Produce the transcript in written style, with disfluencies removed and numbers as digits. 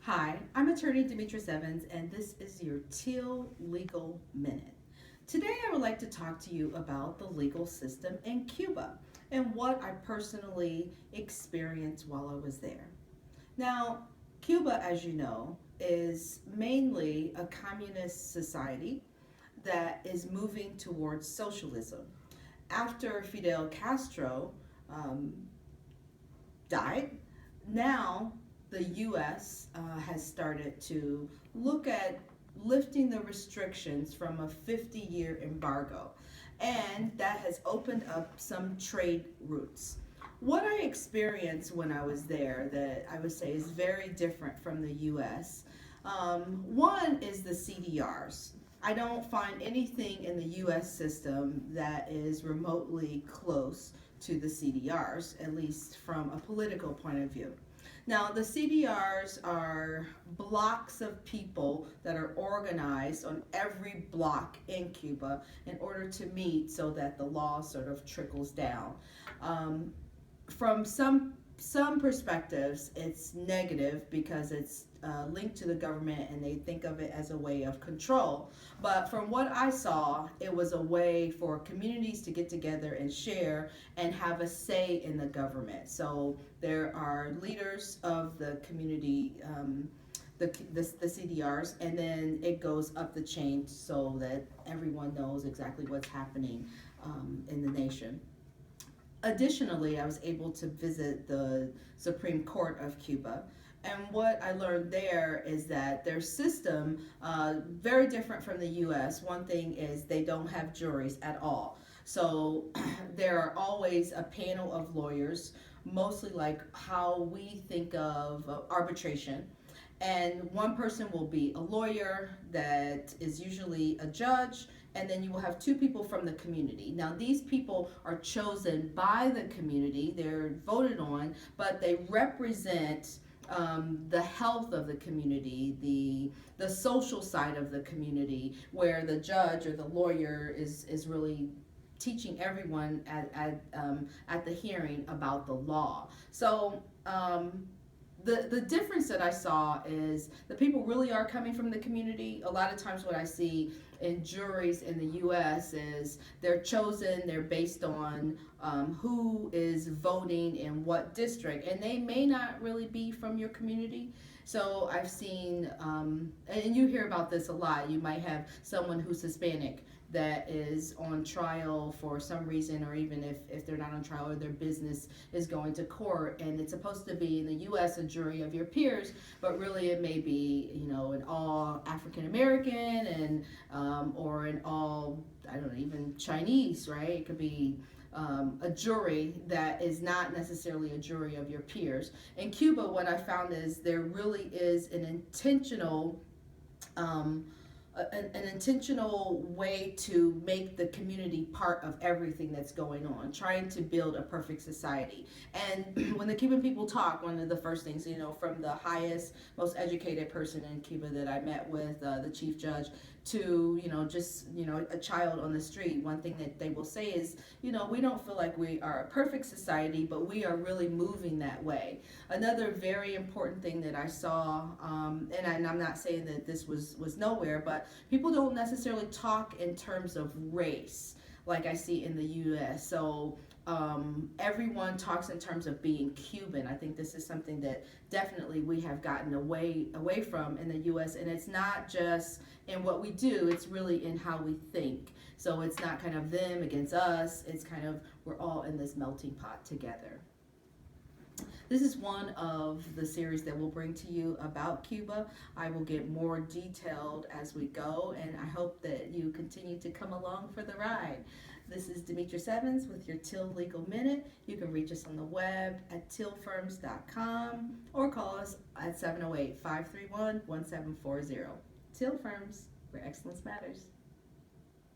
Hi, I'm attorney Demitrus Evans, and this is your TEIL Legal Minute. Today, I would like to talk to you about the legal system in Cuba and what I personally experienced while I was there. Now, Cuba, as you know, is mainly a communist society that is moving towards socialism. After Fidel Castro um, died, now the U.S. Has started to look at lifting the restrictions from a 50-year embargo, and that has opened up some trade routes. What I experienced when I was there that I would say is very different from the U.S. One is the CDRs. I don't find anything in the U.S. system that is remotely close to the CDRs, at least from a political point of view. Now, the CDRs are blocks of people that are organized on every block in Cuba in order to meet so that the law sort of trickles down. Um, from some perspectives, it's negative because it's linked to the government and they think of it as a way of control. But from what I saw, it was a way for communities to get together and share and have a say in the government. So there are leaders of the community. The CDRs, and then it goes up the chain so that everyone knows exactly what's happening in the nation. Additionally, I was able to visit the Supreme Court of Cuba. And what I learned there is that their system, very different from the U.S. One thing is they don't have juries at all. So there are always a panel of lawyers, mostly like how we think of arbitration. And one person will be a lawyer that is usually a judge, and then you will have two people from the community. Now, these people are chosen by the community, they're voted on, but they represent the health of the community, the social side of the community, where the judge or the lawyer is really teaching everyone at the hearing about the law. So the difference that I saw is the people really are coming from the community. A lot of times what I see in juries in the U.S. is they're chosen, they're based on who is voting in what district, and they may not really be from your community. So I've seen, and you hear about this a lot, you might have someone who's Hispanic that is on trial for some reason, or even if they're not on trial or their business is going to court, and it's supposed to be in the U.S. a jury of your peers, but really it may be, you know, an all African American and or an all, I don't know, even Chinese, right? It could be a jury that is not necessarily a jury of your peers. In Cuba, what I found is there really is an intentional um, an intentional way to make the community part of everything that's going on, trying to build a perfect society. And when the Cuban people talk, one of the first things, you know, from the highest, most educated person in Cuba that I met with, the chief judge, to, you know, just, you know, a child on the street, one thing that they will say is, you know, we don't feel like we are a perfect society, but we are really moving that way. Another very important thing that I saw, and I'm not saying that this was nowhere, but people don't necessarily talk in terms of race like I see in the U.S. So everyone talks in terms of being Cuban. I think this is something that definitely we have gotten away from in the U.S. And it's not just in what we do; it's really in how we think. So it's not kind of them against us. It's kind of we're all in this melting pot together. This is one of the series that we'll bring to you about Cuba. I will get more detailed as we go, and I hope that you continue to come along for the ride. This is Demitrus Evans with your TEIL Legal Minute. You can reach us on the web at teilfirms.com or call us at 708-531-1740. TEIL Firms, where excellence matters.